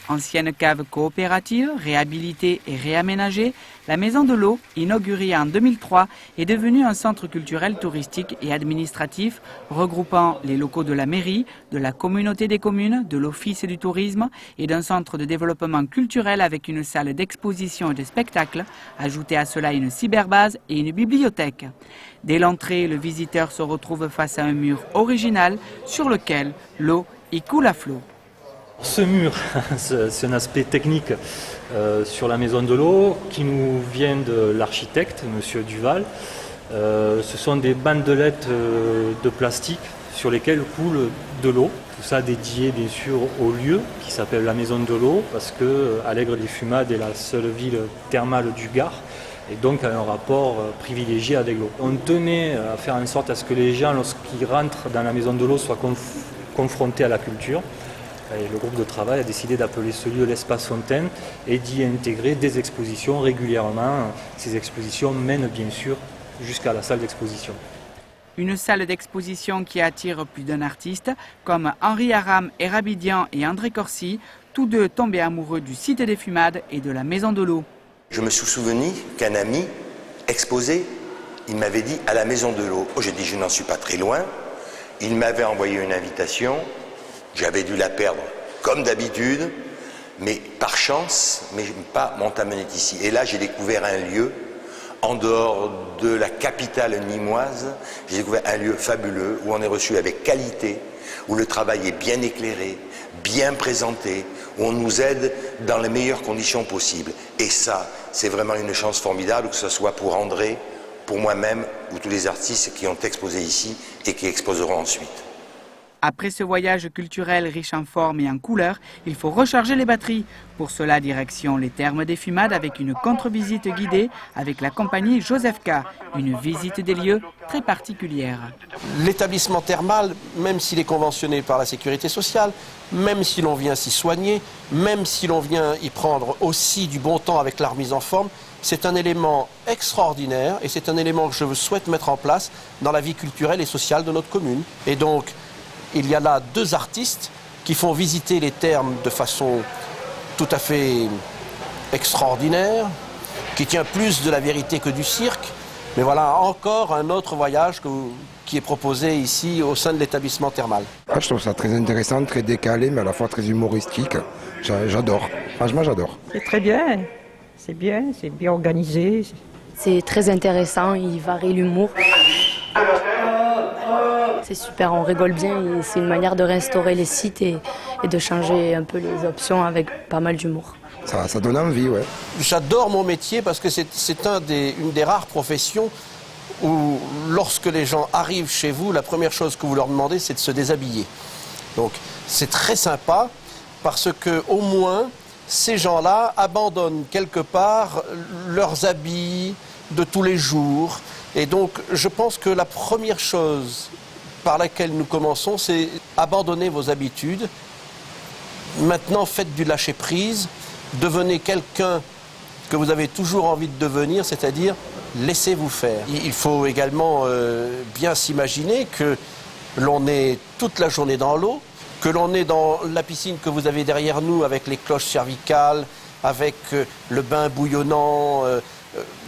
Ancienne cave coopérative, réhabilitée et réaménagée, la Maison de l'Eau, inaugurée en 2003, est devenue un centre culturel, touristique et administratif regroupant les locaux de la mairie, de la communauté des communes, de l'office du tourisme et d'un centre de développement culturel avec une salle d'exposition et de spectacle, ajoutez à cela une cyberbase et une bibliothèque. Dès l'entrée, le visiteur se retrouve face à un mur original sur lequel l'eau y coule à flot. Ce mur, c'est un aspect technique sur la Maison de l'Eau qui nous vient de l'architecte, M. Duval. Ce sont des bandelettes de plastique sur lesquelles coule de l'eau. Tout ça dédié bien sûr au lieu qui s'appelle la Maison de l'Eau parce que Allègre-les-Fumades est la seule ville thermale du Gard et donc a un rapport privilégié avec l'eau. On tenait à faire en sorte à ce que les gens, lorsqu'ils rentrent dans la Maison de l'Eau, soient confrontés à la culture. Et le groupe de travail a décidé d'appeler ce lieu l'espace Fontaine et d'y intégrer des expositions régulièrement. Ces expositions mènent bien sûr jusqu'à la salle d'exposition. Une salle d'exposition qui attire plus d'un artiste, comme Henri Aram, Erabidian et André Corsi, tous deux tombés amoureux du site des Fumades et de la Maison de l'Eau. Je me suis souvenu qu'un ami exposé, il m'avait dit à la Maison de l'Eau. Oh, j'ai dit je n'en suis pas très loin. Il m'avait envoyé une invitation. J'avais dû la perdre, comme d'habitude, mais par chance, mais pas m'entamener ici. Et là, j'ai découvert un lieu, en dehors de la capitale nîmoise, j'ai découvert un lieu fabuleux, où on est reçu avec qualité, où le travail est bien éclairé, bien présenté, où on nous aide dans les meilleures conditions possibles. Et ça, c'est vraiment une chance formidable, que ce soit pour André, pour moi-même, ou tous les artistes qui ont exposé ici et qui exposeront ensuite. Après ce voyage culturel riche en formes et en couleurs, il faut recharger les batteries. Pour cela, direction les Thermes des Fumades avec une contre-visite guidée avec la compagnie Joseph K. Une visite des lieux très particulière. L'établissement thermal, même s'il est conventionné par la sécurité sociale, même si l'on vient s'y soigner, même si l'on vient y prendre aussi du bon temps avec la remise en forme, c'est un élément extraordinaire et c'est un élément que je souhaite mettre en place dans la vie culturelle et sociale de notre commune. Et donc, il y a là deux artistes qui font visiter les thermes de façon tout à fait extraordinaire, qui tient plus de la vérité que du cirque. Mais voilà encore un autre voyage qui est proposé ici au sein de l'établissement thermal. Je trouve ça très intéressant, très décalé, mais à la fois très humoristique. J'adore, franchement j'adore. C'est très bien, c'est bien organisé. C'est très intéressant, il varie l'humour. C'est super, on rigole bien et c'est une manière de restaurer les sites et de changer un peu les options avec pas mal d'humour. Ça donne envie, ouais. J'adore mon métier parce que c'est une des rares professions où lorsque les gens arrivent chez vous, la première chose que vous leur demandez, c'est de se déshabiller. Donc c'est très sympa parce que au moins ces gens-là abandonnent quelque part leurs habits de tous les jours. Et donc je pense que la première chose par laquelle nous commençons, c'est abandonner vos habitudes. Maintenant, faites du lâcher-prise, devenez quelqu'un que vous avez toujours envie de devenir, c'est-à-dire laissez-vous faire. Il faut également bien s'imaginer que l'on est toute la journée dans l'eau, que l'on est dans la piscine que vous avez derrière nous avec les cloches cervicales, avec le bain bouillonnant.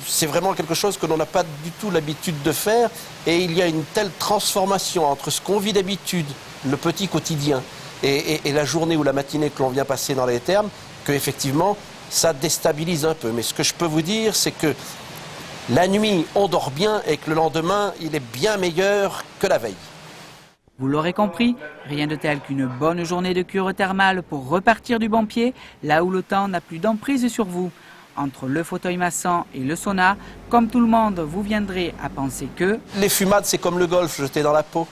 C'est vraiment quelque chose que l'on n'a pas du tout l'habitude de faire et il y a une telle transformation entre ce qu'on vit d'habitude, le petit quotidien, et la journée ou la matinée que l'on vient passer dans les thermes, qu'effectivement ça déstabilise un peu. Mais ce que je peux vous dire, c'est que la nuit, on dort bien et que le lendemain, il est bien meilleur que la veille. Vous l'aurez compris, rien de tel qu'une bonne journée de cure thermale pour repartir du bon pied, là où le temps n'a plus d'emprise sur vous. Entre le fauteuil massant et le sauna, comme tout le monde, vous viendrez à penser que... Les fumades, c'est comme le golf jeté dans la peau.